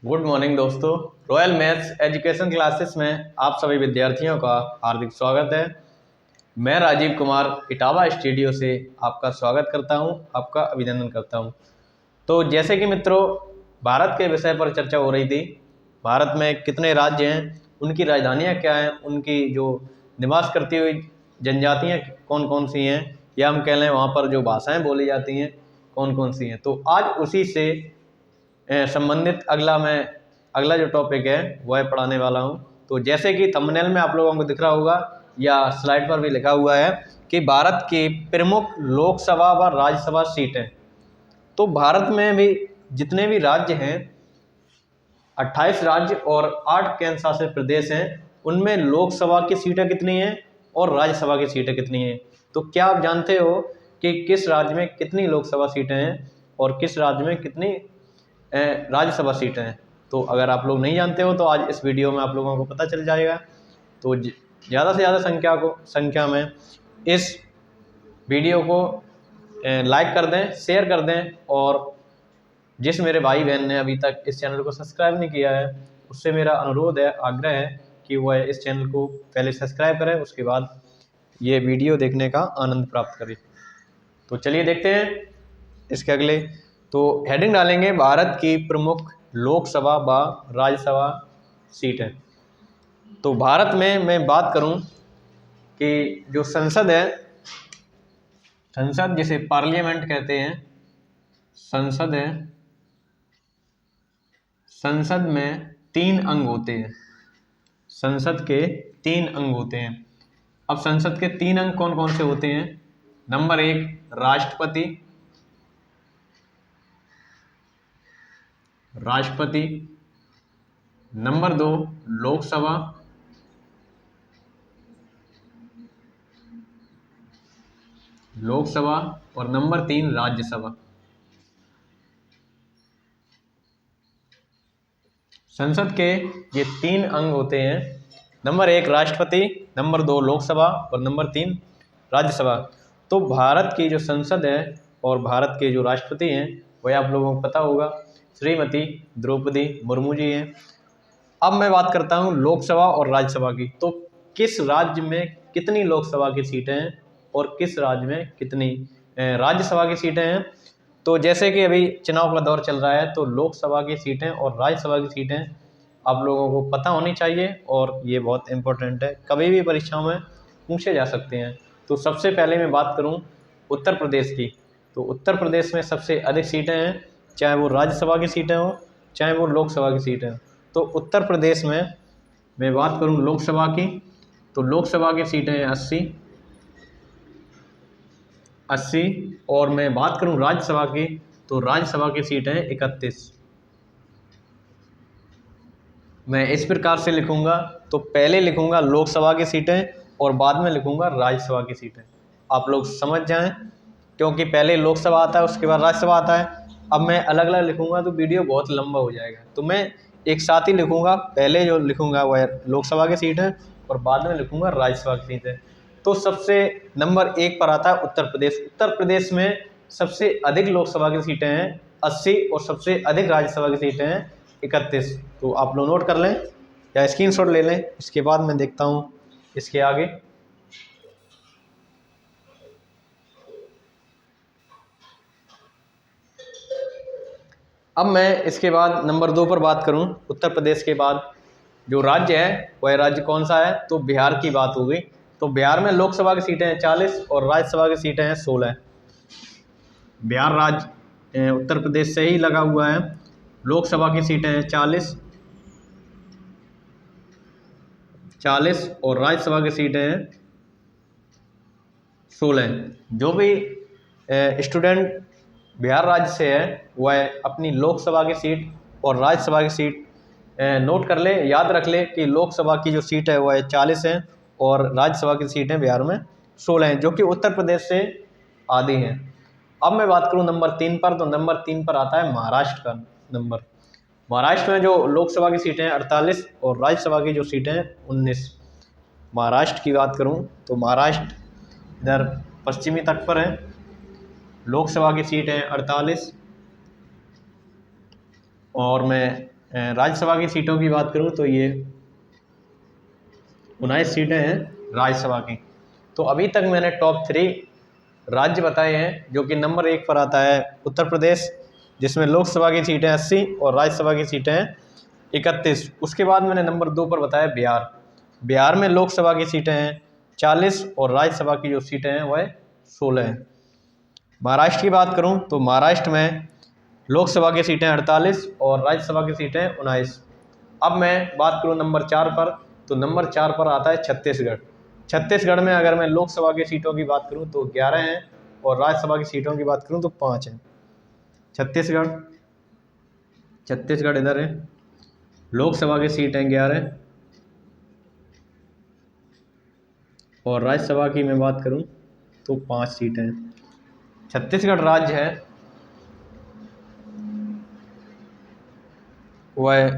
Good morning दोस्तों। Royal maths education classes में आप सभी विद्यार्थियों का हार्दिक स्वागत है। मैं राजीव कुमार इटावा स्टूडियो से आपका स्वागत करता हूं, आपका अभिनंदन करता हूं। तो जैसे कि मित्रों, भारत के विषय पर चर्चा हो रही थी। भारत में कितने राज्य हैं, उनकी राजधानियां क्या हैं, उनकी जो निवास करती हुई जनजातियां कौन कौन सी हैं, या हम कह लें वहाँ पर जो भाषाएँ बोली जाती हैं कौन कौन सी हैं। तो आज उसी से संबंधित अगला जो टॉपिक है वह पढ़ाने वाला हूं। तो जैसे कि थंबनेल में आप लोगों को दिख रहा होगा या स्लाइड पर भी लिखा हुआ है कि भारत की प्रमुख लोकसभा व राज्यसभा सीटें। तो भारत में भी जितने भी राज्य हैं, 28 राज्य और 8 केंद्र शासित प्रदेश हैं, उनमें लोकसभा की सीटें कितनी हैं और राज्यसभा की सीटें कितनी हैं। तो क्या आप जानते हो कि किस राज्य में कितनी लोकसभा सीटें हैं और किस राज्य में कितनी राज्यसभा सीटें हैं? तो अगर आप लोग नहीं जानते हो तो आज इस वीडियो में आप लोगों को पता चल जाएगा। तो ज़्यादा से ज़्यादा संख्या में इस वीडियो को लाइक कर दें, शेयर कर दें, और जिस मेरे भाई बहन ने अभी तक इस चैनल को सब्सक्राइब नहीं किया है उससे मेरा अनुरोध है, आग्रह है कि वह इस चैनल को पहले सब्सक्राइब करें, उसके बाद ये वीडियो देखने का आनंद प्राप्त करें। तो चलिए देखते हैं इसके अगले। तो हेडिंग डालेंगे भारत की प्रमुख लोकसभा व राज्यसभा सीटें। तो भारत में मैं बात करूं कि जो संसद है, संसद जिसे पार्लियामेंट कहते हैं, संसद है, संसद में 3 अंग होते हैं। संसद के 3 अंग होते हैं। अब संसद के 3 अंग कौन कौन से होते हैं? नंबर 1 राष्ट्रपति, नंबर 2 लोकसभा, और नंबर 3 राज्यसभा। संसद के ये 3 अंग होते हैं। नंबर 1 राष्ट्रपति, नंबर 2 लोकसभा और नंबर 3 राज्यसभा। तो भारत की जो संसद है और भारत के जो राष्ट्रपति हैं वह आप लोगों को पता होगा, श्रीमती द्रौपदी मुर्मू जी हैं। अब मैं बात करता हूं लोकसभा और राज्यसभा की। तो किस राज्य में कितनी लोकसभा की सीटें हैं और किस राज्य में कितनी राज्यसभा की सीटें हैं। तो जैसे कि अभी चुनाव का दौर चल रहा है, तो लोकसभा की सीटें और राज्यसभा की सीटें आप लोगों को पता होनी चाहिए, और ये बहुत इम्पोर्टेंट है, कभी भी परीक्षाओं में पूछे जा सकते हैं। तो सबसे पहले मैं बात करूं उत्तर प्रदेश की। तो उत्तर प्रदेश में सबसे अधिक सीटें हैं, चाहे वो राज्यसभा की सीटें हों चाहे वो लोकसभा की सीटें हों। तो उत्तर प्रदेश में मैं बात करूं लोकसभा की, तो लोकसभा की सीटें हैं 80, और मैं बात करूं राज्यसभा की, तो राज्यसभा की सीटें हैं 31। मैं इस प्रकार से लिखूंगा, तो पहले लिखूंगा लोकसभा की सीटें और बाद में लिखूंगा राज्यसभा की सीटें। आप लोग समझ जाएं, क्योंकि पहले लोकसभा आता है उसके बाद राज्यसभा आता है। अब मैं अलग अलग लिखूंगा तो वीडियो बहुत लंबा हो जाएगा, तो मैं एक साथ ही लिखूंगा। पहले जो लिखूंगा वह लोकसभा की सीटें और बाद में लिखूंगा राज्यसभा की सीटें। तो सबसे नंबर 1 पर आता है उत्तर प्रदेश। उत्तर प्रदेश में सबसे अधिक लोकसभा की सीटें हैं 80 और सबसे अधिक राज्यसभा की सीटें हैं 31। तो आप लोग नोट कर लें या स्क्रीनशॉट ले लें। इसके बाद मैं देखता हूँ इसके आगे। अब मैं इसके बाद नंबर 2 पर बात करूं, उत्तर प्रदेश के बाद जो राज्य है वह राज्य कौन सा है? तो बिहार की बात हो गई। तो बिहार में लोकसभा की सीटें हैं 40 और राज्यसभा की सीटें हैं 16। बिहार राज्य उत्तर प्रदेश से ही लगा हुआ है। लोकसभा की सीटें हैं 40 और राज्यसभा की सीटें हैं 16। जो भी स्टूडेंट बिहार राज्य से है वह अपनी लोकसभा की सीट और राज्यसभा की सीट नोट कर ले, याद रख ले कि लोकसभा की जो सीट है वह 40 है और राज्यसभा की सीटें बिहार में 16 हैं, जो कि उत्तर प्रदेश से आधी हैं। अब मैं बात करूं नंबर 3 पर, तो नंबर 3 पर आता है महाराष्ट्र का नंबर। महाराष्ट्र में जो लोकसभा की सीटें हैं 48 और राज्यसभा की जो सीटें हैं 19। महाराष्ट्र की बात करूं तो महाराष्ट्र इधर पश्चिमी तट पर है। लोकसभा की सीट है 48 और मैं राज्यसभा की सीटों की बात करूं तो ये 19 सीटें हैं राज्यसभा की। तो अभी तक मैंने टॉप 3 राज्य बताए हैं, जो कि नंबर 1 पर आता है उत्तर प्रदेश, जिसमें लोकसभा की सीटें 80 और राज्यसभा की सीटें हैं 31। उसके बाद मैंने नंबर 2 पर बताया बिहार। बिहार में लोकसभा की सीटें हैं 40 और राज्यसभा की जो सीटें हैं वह 16 हैं। महाराष्ट्र की बात करूं तो महाराष्ट्र में लोकसभा की सीटें 48 और राज्यसभा की सीटें 19। अब मैं बात करूं नंबर 4 पर, तो नंबर 4 पर आता है छत्तीसगढ़। छत्तीसगढ़ में अगर मैं लोकसभा की सीटों की बात करूं तो 11 हैं और राज्यसभा की सीटों की बात करूं तो 5 हैं। छत्तीसगढ़ इधर है, लोकसभा की सीटें 11 और राज्यसभा की मैं बात करूं तो 5 सीटें हैं। छत्तीसगढ़ राज्य है वह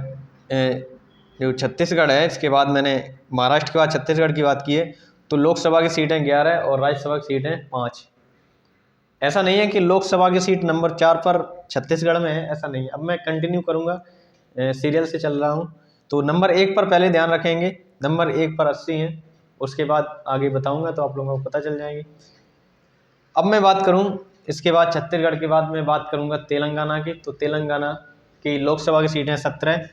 जो छत्तीसगढ़ है, इसके बाद मैंने महाराष्ट्र के बाद छत्तीसगढ़ की बात की है, तो लोकसभा की सीटें 11 और राज्यसभा की सीटें 5। ऐसा नहीं है कि लोकसभा की सीट नंबर 4 पर छत्तीसगढ़ में है, ऐसा नहीं है। अब मैं कंटिन्यू करूँगा, सीरियल से चल रहा हूँ। तो नंबर 1 पर पहले ध्यान रखेंगे, नंबर 1 पर 80 हैं, उसके बाद आगे बताऊँगा तो आप लोगों को पता चल जाएगी। अब मैं बात करूँ इसके बाद छत्तीसगढ़ के बाद मैं बात करूँगा तेलंगाना की। तो तेलंगाना की लोकसभा की सीटें 17,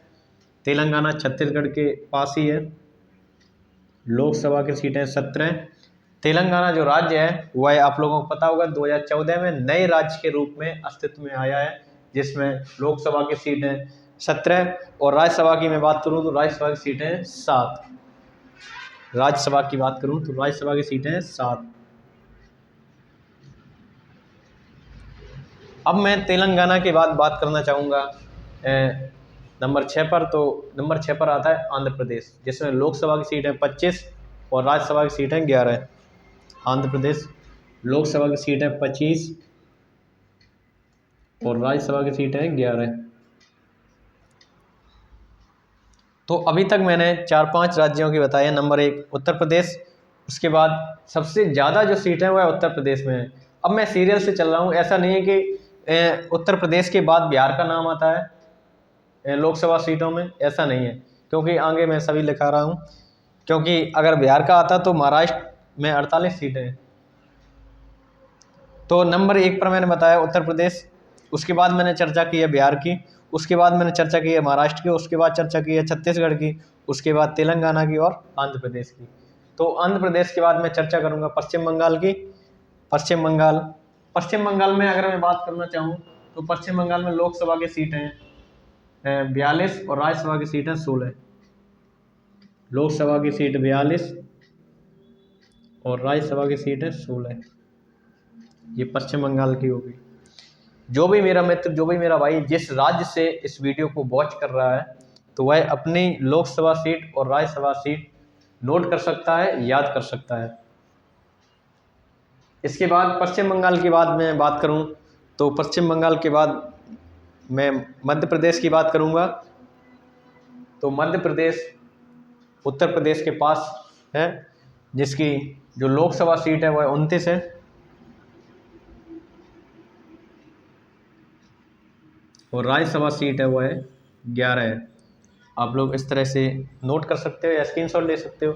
तेलंगाना छत्तीसगढ़ के पास ही है, लोकसभा की सीटें 17। तेलंगाना जो राज्य है वह आप लोगों को पता होगा 2014 में नए राज्य के रूप में अस्तित्व में आया है, जिसमें लोकसभा की सीटें 17 और राज्यसभा की मैं बात करूं तो राज्यसभा की सीटें 7। राज्यसभा की बात करूं तो राज्यसभा की सीटें 7। अब मैं तेलंगाना के बाद बात करना चाहूँगा नंबर 6 पर। तो नंबर 6 पर आता है आंध्र प्रदेश, जिसमें लोकसभा की सीटें 25 और राज्यसभा की सीटें 11। आंध्र प्रदेश लोकसभा की सीटें 25 और राज्यसभा की सीटें 11। तो अभी तक मैंने 4-5 राज्यों की बताई है। नंबर 1 उत्तर प्रदेश, उसके बाद सबसे ज़्यादा जो सीटें वह उत्तर प्रदेश में है। अब मैं सीरियल से चल रहा हूँ, ऐसा नहीं है कि उत्तर प्रदेश के बाद बिहार का नाम आता है लोकसभा सीटों में, ऐसा नहीं है, क्योंकि आगे मैं सभी लिखा रहा हूँ। क्योंकि अगर बिहार का आता तो महाराष्ट्र में 48 सीटें हैं। तो नंबर 1 पर मैंने बताया उत्तर प्रदेश, उसके बाद मैंने चर्चा की है बिहार की, उसके बाद मैंने चर्चा की है महाराष्ट्र की, उसके बाद चर्चा की है छत्तीसगढ़ की, उसके बाद तेलंगाना की और आंध्र प्रदेश की। तो आंध्र प्रदेश के बाद मैं चर्चा करूँगा पश्चिम बंगाल की। पश्चिम बंगाल में अगर मैं बात करना चाहूँ तो पश्चिम बंगाल में लोकसभा की सीटें हैं 42 और राज्यसभा की सीटें 16। लोकसभा की सीट 42 और राज्यसभा की सीटें 16। ये पश्चिम बंगाल की होगी। जो भी मेरा मित्र, जो भी मेरा भाई जिस राज्य से इस वीडियो को वॉच कर रहा है, तो वह अपनी लोकसभा सीट और राज्यसभा सीट नोट कर सकता है, याद कर सकता है। इसके बाद पश्चिम बंगाल की बाद मैं बात करूं तो पश्चिम बंगाल के बाद मैं मध्य प्रदेश की बात करूंगा। तो मध्य प्रदेश उत्तर प्रदेश के पास है, जिसकी जो लोकसभा सीट है वह 29 है और राज्यसभा सीट है वह 11 है। आप लोग इस तरह से नोट कर सकते हो या स्क्रीनशॉट ले सकते हो।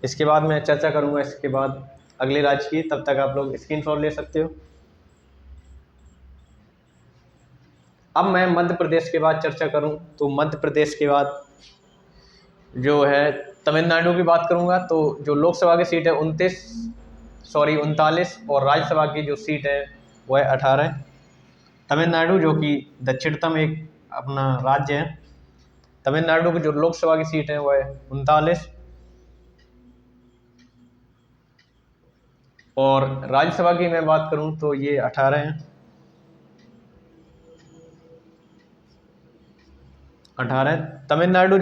इसके बाद मैं चर्चा करूंगा इसके बाद अगले राज्य की, तब तक आप लोग स्क्रीनशॉट ले सकते हो। अब मैं मध्य प्रदेश के बाद चर्चा करूं तो मध्य प्रदेश के बाद जो है तमिलनाडु की बात करूंगा। तो जो लोकसभा की सीट है 39 और राज्यसभा की जो सीट है वह 18। तमिलनाडु जो कि दक्षिणतम एक अपना राज्य है, तमिलनाडु की जो लोकसभा की सीट है वह 39 और राज्यसभा की मैं बात करूं तो ये 18 हैं। 18 तमिलनाडु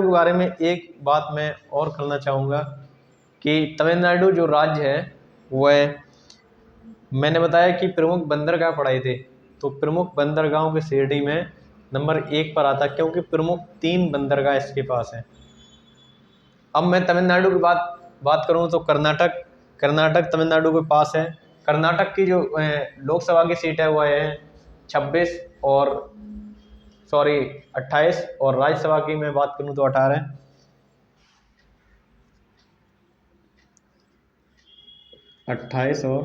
के बारे में एक बात मैं और करना चाहूँगा कि तमिलनाडु जो राज्य है वह, मैंने बताया कि प्रमुख बंदरगाह पढ़ाए थे, तो प्रमुख बंदरगाहों के श्रेणी में नंबर 1 पर आता, क्योंकि प्रमुख 3 बंदरगाह इसके पास हैं। अब मैं तमिलनाडु की बात करूं तो कर्नाटक तमिलनाडु के पास है। कर्नाटक की जो लोकसभा की सीट है वह है 26 और सॉरी 28, और राज्यसभा की मैं बात करूं तो 18। 28 और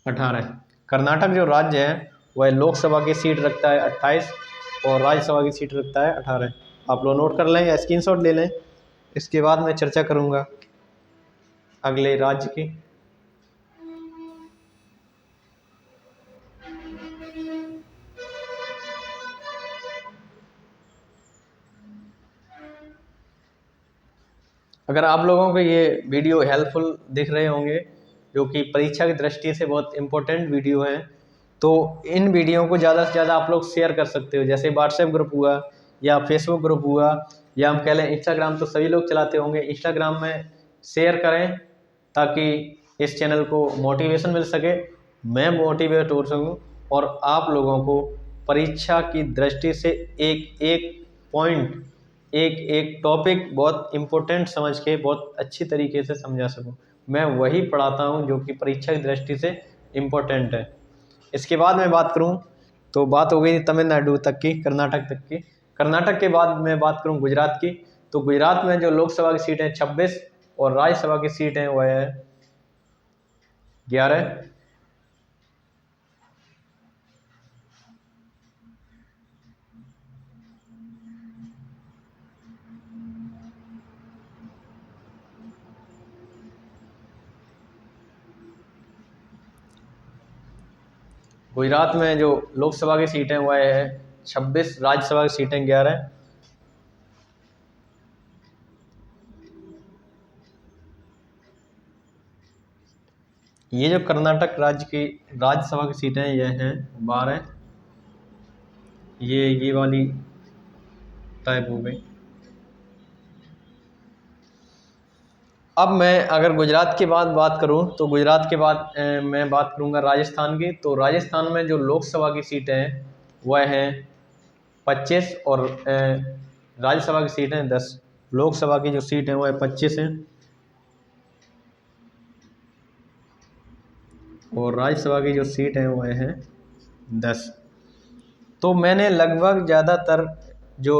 18। कर्नाटक जो राज्य है वह लोकसभा की सीट रखता है 28 और राज्यसभा की सीट रखता है 18। आप लोग नोट कर लें या स्क्रीनशॉट ले लें। इसके बाद मैं चर्चा करूंगा अगले राज्य की। अगर आप लोगों को ये वीडियो हेल्पफुल दिख रहे होंगे, जो कि परीक्षा की दृष्टि से बहुत इम्पोर्टेंट वीडियो है, तो इन वीडियो को ज़्यादा से ज़्यादा आप लोग शेयर कर सकते हो। जैसे व्हाट्सएप ग्रुप हुआ या फेसबुक ग्रुप हुआ या हम कह लें इंस्टाग्राम, तो सभी लोग चलाते होंगे। इंस्टाग्राम में शेयर करें ताकि इस चैनल को मोटिवेशन मिल सके, मैं मोटिवेट हो सकूँ और आप लोगों को परीक्षा की दृष्टि से एक एक पॉइंट, एक एक टॉपिक बहुत इम्पोर्टेंट समझ के बहुत अच्छी तरीके से समझा सकूं। मैं वही पढ़ाता हूं जो कि परीक्षा की दृष्टि से इम्पोर्टेंट है। इसके बाद मैं बात करूं तो बात हो गई तमिलनाडु तक की, कर्नाटक तक की। कर्नाटक के बाद मैं बात करूं गुजरात की, तो गुजरात में जो लोकसभा की सीट है 26 और राज्यसभा की सीट है वह है 11। गुजरात में जो लोकसभा की सीटें वह है 26, राज्यसभा की सीटें 11। ये जो कर्नाटक राज्य की राज्यसभा की सीटें यह हैं 12। ये वाली टाइप हो गई। अब मैं अगर गुजरात के बाद बात करूं तो गुजरात के बाद मैं बात करूंगा राजस्थान की। तो राजस्थान में जो लोकसभा की सीटें हैं वह हैं 25 और राज्यसभा की सीटें 10। लोकसभा की जो सीट है वह 25 है और राज्यसभा की जो सीट है वह है 10। तो मैंने लगभग ज़्यादातर जो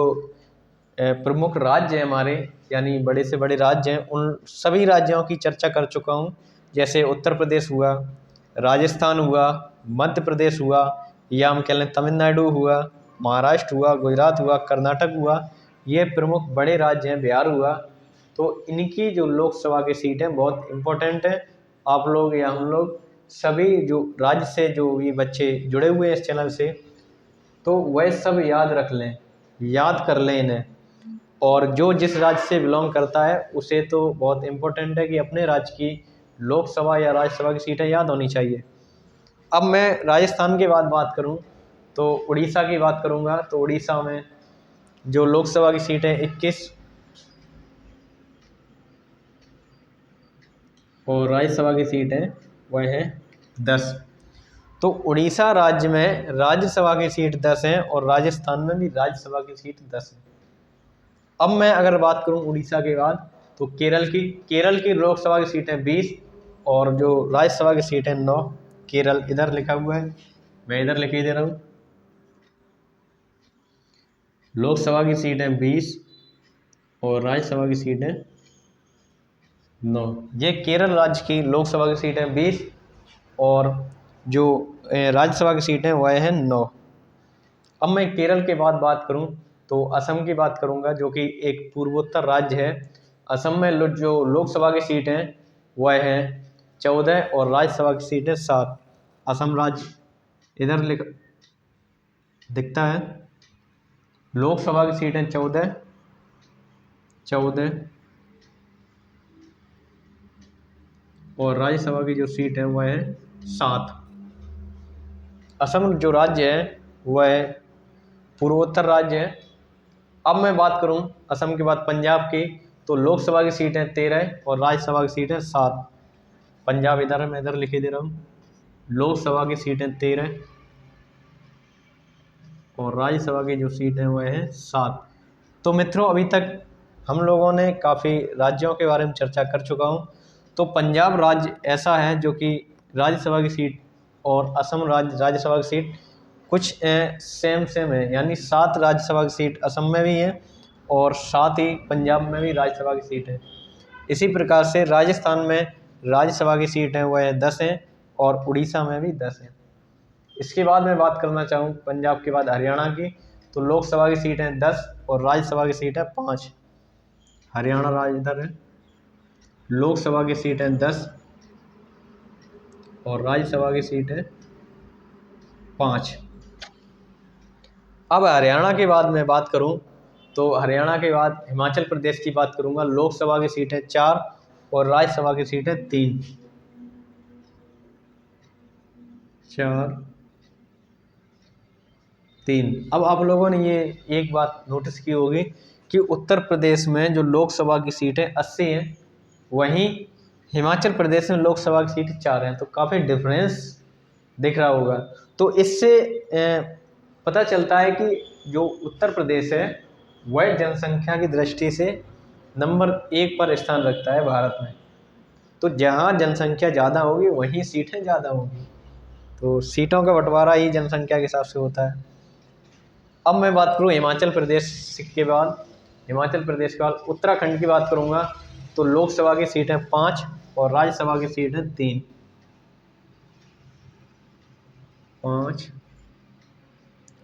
प्रमुख राज्य हैं हमारे, यानी बड़े से बड़े राज्य हैं, उन सभी राज्यों की चर्चा कर चुका हूँ। जैसे उत्तर प्रदेश हुआ, राजस्थान हुआ, मध्य प्रदेश हुआ, या हम कह लें तमिलनाडु हुआ, महाराष्ट्र हुआ, गुजरात हुआ, कर्नाटक हुआ, ये प्रमुख बड़े राज्य हैं, बिहार हुआ। तो इनकी जो लोकसभा की सीट है बहुत इम्पोर्टेंट है। आप लोग या हम लोग सभी जो राज्य से जो ये बच्चे जुड़े हुए हैं इस चैनल से, तो वह सब याद रख लें, याद कर लें इन्हें। और जो जिस राज्य से बिलोंग करता है उसे तो बहुत इम्पोर्टेंट है कि अपने राज्य की लोकसभा या राज्यसभा की सीटें याद होनी चाहिए। अब मैं राजस्थान के बाद बात करूं तो उड़ीसा की बात करूंगा। तो उड़ीसा में जो लोकसभा की सीट है 21 और राज्यसभा की सीट है वह है 10। तो उड़ीसा राज्य में राज्यसभा की सीट 10 है और राजस्थान में भी राज्यसभा की सीट 10 है। अब मैं अगर बात करूं उड़ीसा के बाद तो केरल की लोकसभा की सीटें 20 और जो राज्यसभा की सीटें 9। केरल इधर लिखा हुआ है, मैं इधर लिख ही दे रहा हूँ। लोकसभा की सीटें 20 और राज्यसभा की सीटें 9। ये केरल राज्य की लोकसभा की सीटें 20 और जो राज्यसभा की सीटें वह हैं 9। अब मैं केरल के बाद बात करूं तो असम की बात करूंगा, जो कि एक पूर्वोत्तर राज्य है। असम में जो लोकसभा की सीट हैं वह है 14 और राज्यसभा की सीट है 7। असम राज्य इधर दिखता है। लोकसभा की सीटें 14 और राज्यसभा की जो सीट है वह है 7। असम जो राज्य है वह पूर्वोत्तर राज्य है। अब मैं बात करूं असम के बाद पंजाब की, तो लोकसभा की सीटें 13 और राज्यसभा की सीटें 7। पंजाब इधर है, मैं इधर लिखे दे रहा हूँ। लोकसभा की सीटें 13 और राज्यसभा की जो सीट है वह है 7। तो मित्रों, अभी तक हम लोगों ने काफ़ी राज्यों के बारे में चर्चा कर चुका हूँ। तो पंजाब राज्य ऐसा है जो कि राज्यसभा की सीट और असम राज्य राज्यसभा की सीट कुछ सेम सेम है, यानी 7 राज्यसभा की सीट असम में भी है और साथ ही पंजाब में भी राज्यसभा की सीट है। इसी प्रकार से राजस्थान में राज्यसभा की सीट है वह 10 हैं और उड़ीसा में भी 10 हैं। इसके बाद मैं बात करना चाहूँ पंजाब के बाद हरियाणा की, तो लोकसभा की सीट है 10 और राज्यसभा की सीट है 5। हरियाणा राज्य इधर है, लोकसभा की सीट है 10 और राज्यसभा की सीट है 5। अब हरियाणा के बाद मैं बात करूं तो हरियाणा के बाद हिमाचल प्रदेश की बात करूंगा। लोकसभा की सीट है 4 और राज्यसभा की सीट है 3। 4 3। अब आप लोगों ने ये एक बात नोटिस की होगी कि उत्तर प्रदेश में जो लोकसभा की सीटें 80 हैं, वहीं हिमाचल प्रदेश में लोकसभा की सीट 4 हैं, तो काफ़ी डिफरेंस दिख रहा होगा। तो इससे पता चलता है कि जो उत्तर प्रदेश है वह जनसंख्या की दृष्टि से नंबर 1 पर स्थान रखता है भारत में। तो जहाँ जनसंख्या ज़्यादा होगी वहीं सीटें ज़्यादा होंगी, तो सीटों का बंटवारा ही जनसंख्या के हिसाब से होता है। अब मैं बात करूँ हिमाचल प्रदेश के बाद, हिमाचल प्रदेश के बाद उत्तराखंड की बात करूँगा, तो लोकसभा की सीट है 5 और राज्यसभा की सीट है 3। 5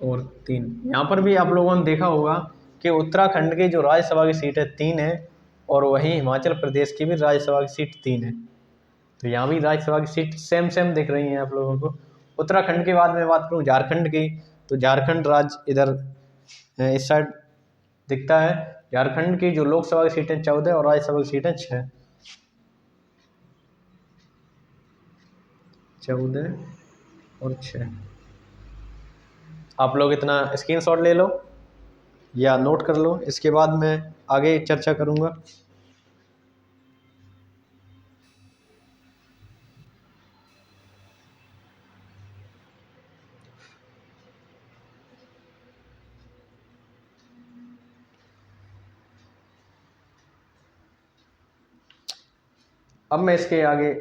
और 3। यहाँ पर भी आप लोगों ने देखा होगा कि उत्तराखंड की जो राज्यसभा की सीट है 3 है और वहीं हिमाचल प्रदेश की भी राज्यसभा की सीट 3 है। तो यहाँ भी राज्यसभा की सीट सेम सेम दिख रही हैं आप लोगों को। उत्तराखंड के बाद मैं बात करूँ झारखंड की, तो झारखंड राज्य इधर इस साइड दिखता है। झारखंड की जो लोकसभा की सीटें 14 और राज्यसभा की सीटें 6। 14 और 6। आप लोग इतना स्क्रीनशॉट ले लो या नोट कर लो, इसके बाद मैं आगे चर्चा करूँगा। अब मैं इसके आगे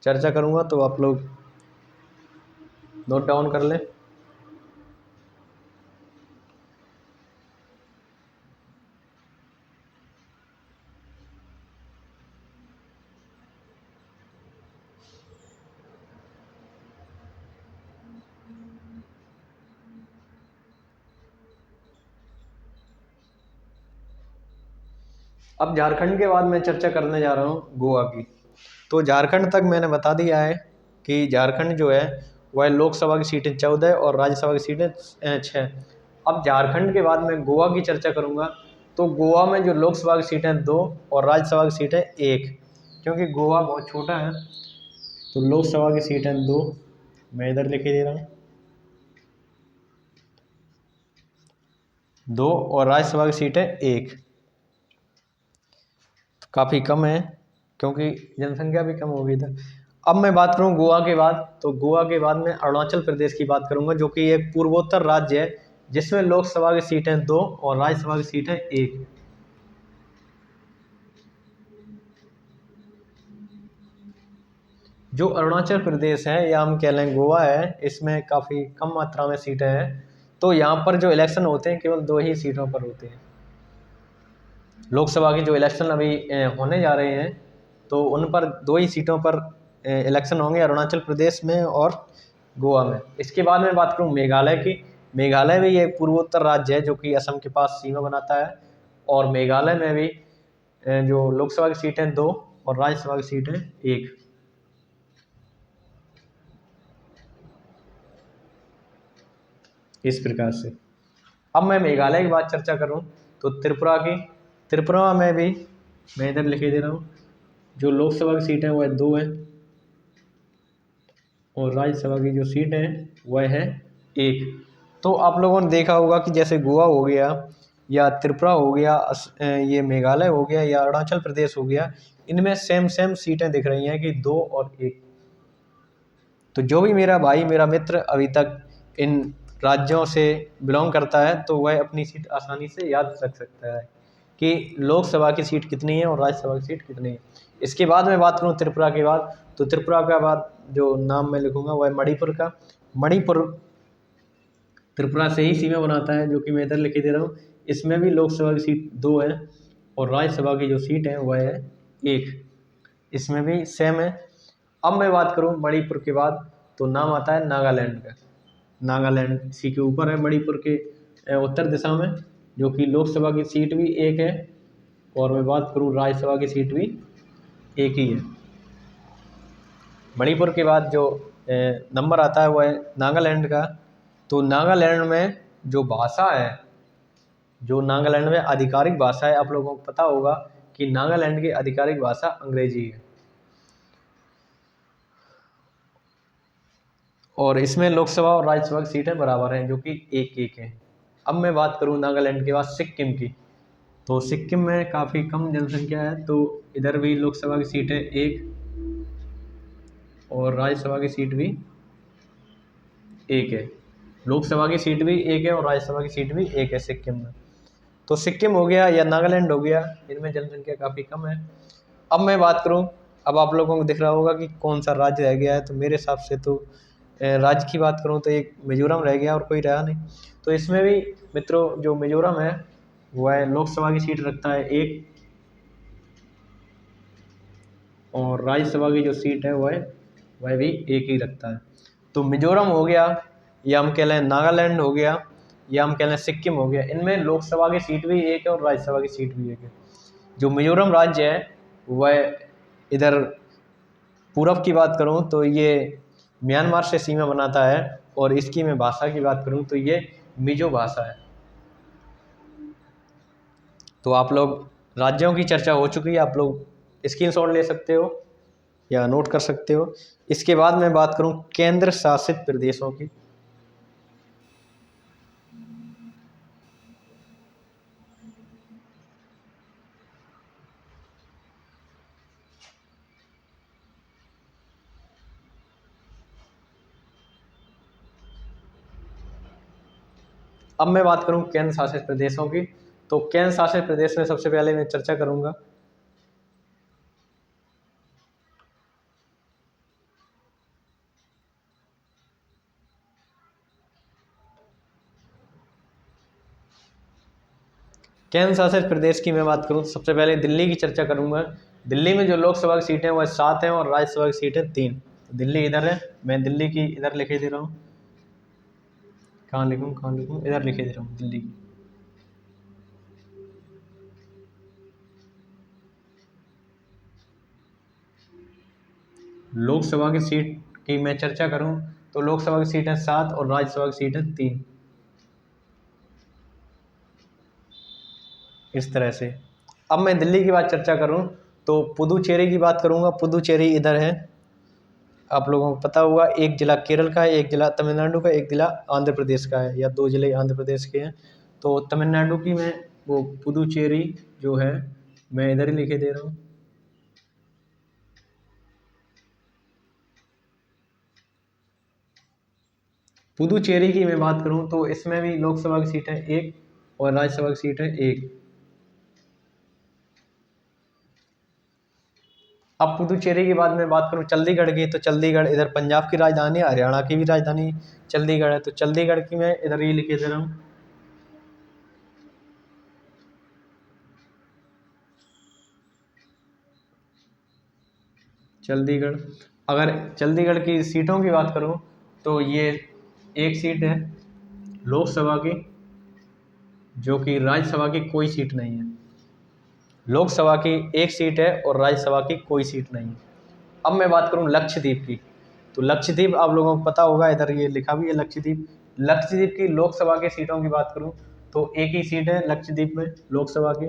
चर्चा करूँगा, तो आप लोग नोट डाउन कर लें। अब झारखंड के बाद मैं चर्चा करने जा रहा हूँ गोवा की। तो झारखंड तक मैंने बता दिया है कि झारखंड जो है वह लोकसभा की सीटें 14 और राज्यसभा की सीटें 6। अब झारखंड के बाद मैं गोवा की चर्चा करूँगा। तो गोवा में जो लोकसभा की सीटें 2 और राज्यसभा की सीटें 1, क्योंकि गोवा बहुत छोटा है तो लोकसभा की सीटें 2, मैं इधर लिख दे रहा हूँ 2 और राज्यसभा की सीटें 1। काफ़ी कम है क्योंकि जनसंख्या भी कम होगी इधर। अब मैं बात करूं गोवा के बाद, तो गोवा के बाद मैं अरुणाचल प्रदेश की बात करूंगा, जो कि एक पूर्वोत्तर राज्य है जिसमें लोकसभा की सीटें 2 और राज्यसभा की सीटें 1। जो अरुणाचल प्रदेश है या हम कह लें गोवा है, इसमें काफ़ी कम मात्रा में सीटें हैं। तो यहाँ पर जो इलेक्शन होते हैं केवल 2 ही सीटों पर होते हैं। लोकसभा के जो इलेक्शन अभी होने जा रहे हैं तो उन पर 2 ही सीटों पर इलेक्शन होंगे, अरुणाचल प्रदेश में और गोवा में। इसके बाद मैं बात करूं मेघालय की। मेघालय भी एक पूर्वोत्तर राज्य है जो कि असम के पास सीमा बनाता है, और मेघालय में भी जो लोकसभा की सीटें 2 और राज्यसभा की सीटें 1। इस प्रकार से अब मैं मेघालय की बात चर्चा करूं तो त्रिपुरा की। त्रिपुरा में भी मैं इधर लिखे दे रहा हूँ, जो लोकसभा की सीट है वह 2 है और राज्यसभा की जो सीट है वह है 1। तो आप लोगों ने देखा होगा कि जैसे गोवा हो गया या त्रिपुरा हो गया, ये मेघालय हो गया या अरुणाचल प्रदेश हो गया, इनमें सेम सेम सीटें दिख रही हैं कि 2 और 1। तो जो भी मेरा भाई मेरा मित्र अभी तक इन राज्यों से बिलोंग करता है तो वह अपनी सीट आसानी से याद रख सकता है कि लोकसभा की सीट कितनी है और राज्यसभा की सीट कितनी है। इसके बाद मैं बात करूँ त्रिपुरा के बाद, तो त्रिपुरा के बाद जो नाम मैं लिखूंगा वह है मणिपुर का। मणिपुर त्रिपुरा से ही सीमा बनाता है, जो कि मैं इधर लिखे दे रहा हूँ। इसमें भी लोकसभा की सीट 2 है और राज्यसभा की जो सीट है वह है 1। इसमें भी सेम है। अब मैं बात करूँ मणिपुर के बाद, तो नाम आता है नागालैंड का। नागालैंड इसी के ऊपर है, मणिपुर के उत्तर दिशा में, जो कि लोकसभा की सीट भी 1 है और मैं बात करूँ राज्यसभा की सीट भी 1 ही है। मणिपुर के बाद जो नंबर आता है वह है नागालैंड का। तो नागालैंड में जो भाषा है, जो नागालैंड में आधिकारिक भाषा है, आप लोगों को पता होगा कि नागालैंड की आधिकारिक भाषा अंग्रेजी है। और इसमें लोकसभा और राज्यसभा की सीटें बराबर हैं, जो कि 1-1 हैं। अब मैं बात करूं नागालैंड के बाद सिक्किम की, तो सिक्किम में काफ़ी कम जनसंख्या है, तो इधर भी लोकसभा की सीट है 1 और राज्यसभा की सीट भी 1 है। लोकसभा की सीट भी 1 है और राज्यसभा की सीट भी 1 है सिक्किम में। तो सिक्किम हो गया या नागालैंड हो गया, इनमें जनसंख्या काफ़ी कम है। अब मैं बात करूं, अब आप लोगों को दिख रहा होगा कि कौन सा राज्य रह गया है, तो मेरे हिसाब से तो राज्य की बात करूं तो एक मिजोरम रह गया और कोई रहा नहीं। तो इसमें भी मित्रों जो मिजोरम है वह लोकसभा की सीट रखता है 1 और राज्यसभा की जो सीट है वह भी 1 ही रखता है। तो मिजोरम हो गया, या हम कह लें नागालैंड हो गया, या हम कह लें सिक्किम हो गया, इनमें लोकसभा की सीट भी 1 है और राज्यसभा की सीट भी 1 है। जो मिजोरम राज्य है वह इधर पूरब की बात करूं तो ये म्यांमार से सीमा बनाता है और इसकी मैं भाषा की बात करूं तो ये मिजो भाषा है। तो आप लोग राज्यों की चर्चा हो चुकी है, आप लोग स्क्रीनशॉट ले सकते हो या नोट कर सकते हो। इसके बाद मैं बात करूं केंद्र शासित प्रदेशों की। अब मैं बात करूं केंद्र शासित प्रदेशों की, तो केंद्र शासित प्रदेश में सबसे पहले मैं चर्चा करूंगा केंद्र शासित प्रदेश की। मैं बात करूं तो सबसे पहले दिल्ली की चर्चा करूंगा। दिल्ली में जो लोकसभा की सीटें वह 7 हैं और राज्यसभा की सीटें 3। दिल्ली इधर है, मैं दिल्ली की इधर लिखे दे रहा हूँ। कहाँ लिखूँ, इधर लिखे दे रहा हूँ दिल्ली की। लोकसभा की सीट की मैं चर्चा करूं तो लोकसभा की सीट है 7 और राज्यसभा की सीट है 3, इस तरह से। अब मैं दिल्ली की बात चर्चा करूं तो पुदुचेरी की बात करूंगा। पुदुचेरी इधर है, आप लोगों को पता होगा, एक जिला केरल का है, एक जिला तमिलनाडु का, एक जिला आंध्र प्रदेश का है, या 2 जिले आंध्र प्रदेश के हैं। तो तमिलनाडु की मैं वो पुदुचेरी जो है मैं इधर ही लिखे दे रहा हूँ। पुदुचेरी की मैं बात करूं तो इसमें भी लोकसभा की सीट है 1 और राज्यसभा की सीट है 1। अब पुदुचेरी के बाद मैं बात करूं चंडीगढ़ की, तो चंडीगढ़ इधर पंजाब की राजधानी है, हरियाणा की भी राजधानी चंडीगढ़ है, तो चंडीगढ़ की मैं इधर ही लिखे दे रहा हूँ। चंडीगढ़। अगर चंडीगढ़ की सीटों की बात करूं तो ये 1 सीट है लोकसभा की, जो कि राज्यसभा की कोई सीट नहीं है। लोकसभा की 1 सीट है और राज्यसभा की कोई सीट नहीं है। अब मैं बात करूं लक्षद्वीप की, तो लक्षद्वीप आप लोगों को पता होगा, इधर ये लिखा भी है लक्षद्वीप। लक्षद्वीप की लोकसभा की सीटों की बात करूं तो 1 ही सीट है लक्षद्वीप में लोकसभा की,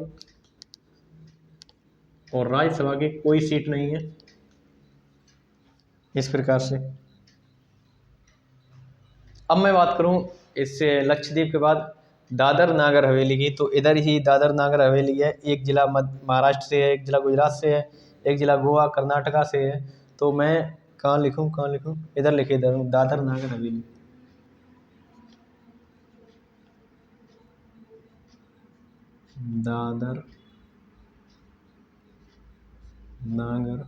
और राज्यसभा की कोई सीट नहीं है, इस प्रकार से। अब मैं बात करूं इससे लक्षद्वीप के बाद दादर नागर हवेली की, तो इधर ही दादर नागर हवेली है। एक जिला महाराष्ट्र से है, एक जिला गुजरात से है, एक जिला गोवा कर्नाटका से है। तो मैं कहाँ लिखूं, इधर लिखे दे रहा हूँ दादर नागर हवेली। दादर नागर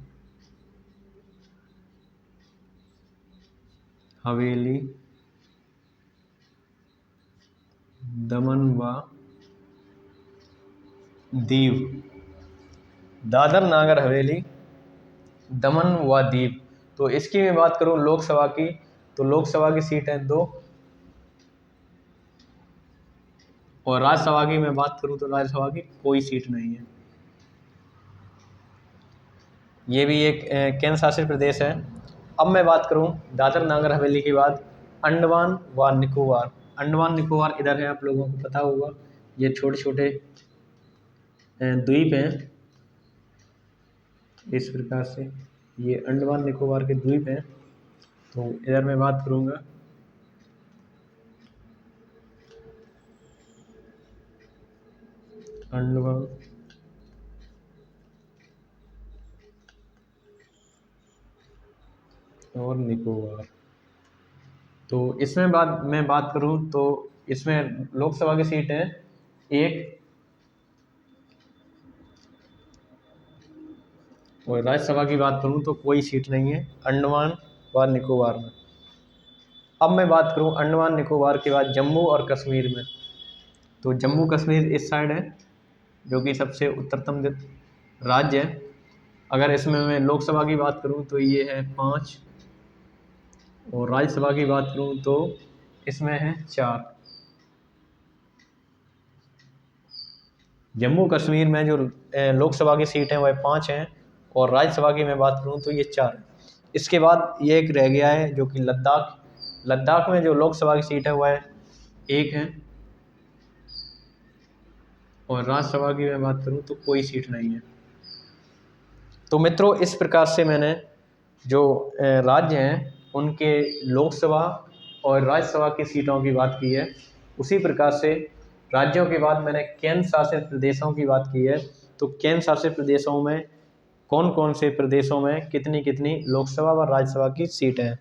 हवेली दमन व दीव, दादर नागर हवेली, दमन व दीव। तो इसकी मैं बात करूं लोकसभा की, तो लोकसभा की सीट है 2, और राज्यसभा की मैं बात करूं तो राज्यसभा की कोई सीट नहीं है। ये भी एक केंद्र शासित प्रदेश है। अब मैं बात करूं दादर नागर हवेली के बाद अंडमान व निकोबार। अंडमान निकोबार इधर है, आप लोगों को पता होगा, ये छोटे छोटे द्वीप हैं। इस प्रकार से ये अंडमान निकोबार के द्वीप हैं। तो इधर मैं बात करूंगा अंडमान और निकोबार। तो इसमें मैं बात करूं तो इसमें लोकसभा की सीट है 1, और राज्यसभा की बात करूं तो कोई सीट नहीं है अंडमान व निकोबार में। अब मैं बात करूं अंडमान निकोबार के बाद जम्मू और कश्मीर में। तो जम्मू कश्मीर इस साइड है, जो कि सबसे उत्तरतम राज्य है। अगर इसमें मैं लोकसभा की बात करूं तो ये है 5, और राज्यसभा की बात करूं तो इसमें है 4। जम्मू कश्मीर में जो लोकसभा की सीट है वह 5 हैं, और राज्यसभा की मैं बात करूं तो ये 4 है। इसके बाद ये एक रह गया है जो कि लद्दाख। लद्दाख में जो लोकसभा की सीट है वह 1 है, और राज्यसभा की मैं बात करूं तो कोई सीट नहीं है। तो मित्रों, इस प्रकार से मैंने जो राज्य हैं उनके लोकसभा और राज्यसभा की सीटों की बात की है। उसी प्रकार से राज्यों के बाद मैंने केंद्र शासित प्रदेशों की बात की है। तो केंद्र शासित प्रदेशों में कौन कौन से प्रदेशों में कितनी कितनी लोकसभा व राज्यसभा की सीट है,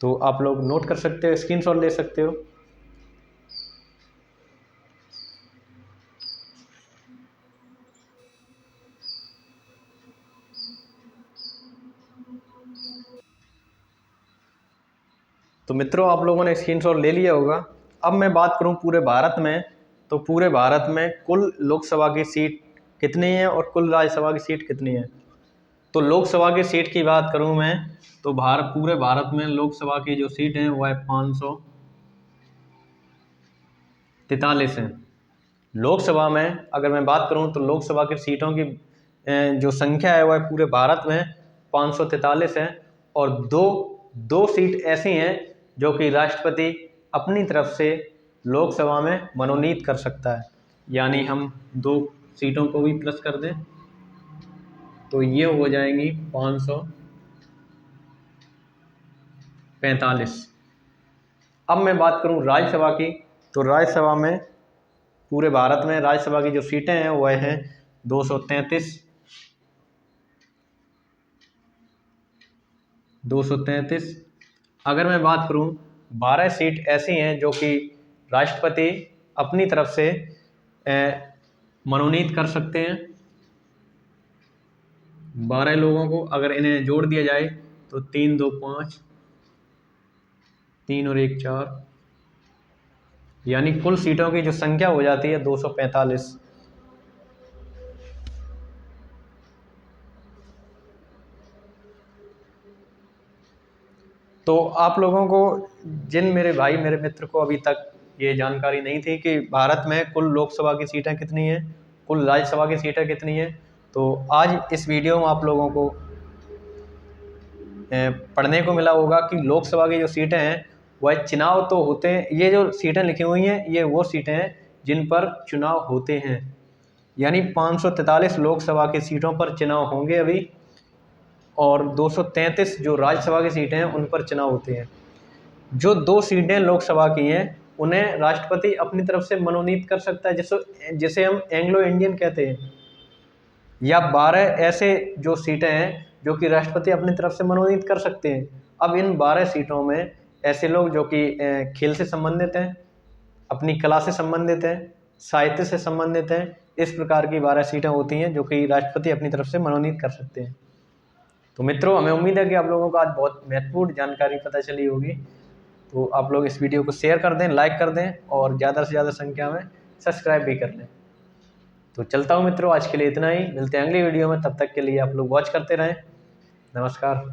तो आप लोग नोट कर सकते हो, स्क्रीनशॉट ले सकते हो। तो मित्रों, आप लोगों ने स्क्रीनशॉट ले लिया होगा। अब मैं बात करूं पूरे भारत में, तो पूरे भारत में कुल लोकसभा की सीट कितनी है और कुल राज्यसभा की सीट कितनी है। तो लोकसभा की सीट की बात करूं मैं, तो पूरे भारत में लोकसभा की जो सीट है वह 543 है। लोकसभा में अगर मैं बात करूं तो लोकसभा की सीटों की जो संख्या है वह पूरे भारत में 543 है, और दो सीट ऐसी हैं जो कि राष्ट्रपति अपनी तरफ से लोकसभा में मनोनीत कर सकता है। यानी हम 2 सीटों को भी प्लस कर दें तो ये हो जाएंगी 545। अब मैं बात करूं राज्यसभा की, तो राज्यसभा में पूरे भारत में राज्यसभा की जो सीटें हैं वह हैं 233। अगर मैं बात करूं 12 सीट ऐसी हैं जो कि राष्ट्रपति अपनी तरफ से मनोनीत कर सकते हैं। 12 लोगों को अगर इन्हें जोड़ दिया जाए तो 3 2 5, 3 और 1 4, यानी कुल सीटों की जो संख्या हो जाती है 245। तो आप लोगों को, जिन मेरे भाई मेरे मित्र को अभी तक ये जानकारी नहीं थी कि भारत में कुल लोकसभा की सीटें कितनी हैं, कुल राज्यसभा की सीटें कितनी हैं, तो आज इस वीडियो में आप लोगों को पढ़ने को मिला होगा कि लोकसभा की जो सीटें हैं वह चुनाव तो होते हैं। ये जो सीटें लिखी हुई हैं ये वो सीटें हैं जिन पर चुनाव होते हैं, यानी 543 लोकसभा की सीटों पर चुनाव होंगे अभी, और 233 जो राज्यसभा की सीटें हैं उन पर चुनाव होते हैं। जो 2 सीटें लोकसभा की हैं उन्हें राष्ट्रपति अपनी तरफ से मनोनीत कर सकता है, जिसे हम एंग्लो इंडियन कहते हैं, या 12 ऐसे जो सीटें हैं जो कि राष्ट्रपति अपनी तरफ से मनोनीत कर सकते हैं। अब इन 12 सीटों में ऐसे लोग जो कि खेल से संबंधित हैं, अपनी कला से संबंधित हैं, साहित्य से संबंधित हैं, इस प्रकार की 12 सीटें होती हैं जो कि राष्ट्रपति अपनी तरफ से मनोनीत कर सकते हैं। तो मित्रों, हमें उम्मीद है कि आप लोगों को आज बहुत महत्वपूर्ण जानकारी पता चली होगी। तो आप लोग इस वीडियो को शेयर कर दें, लाइक कर दें और ज़्यादा से ज़्यादा संख्या में सब्सक्राइब भी कर लें। तो चलता हूँ मित्रों, आज के लिए इतना ही। मिलते हैं अगली वीडियो में, तब तक के लिए आप लोग वॉच करते रहें। नमस्कार।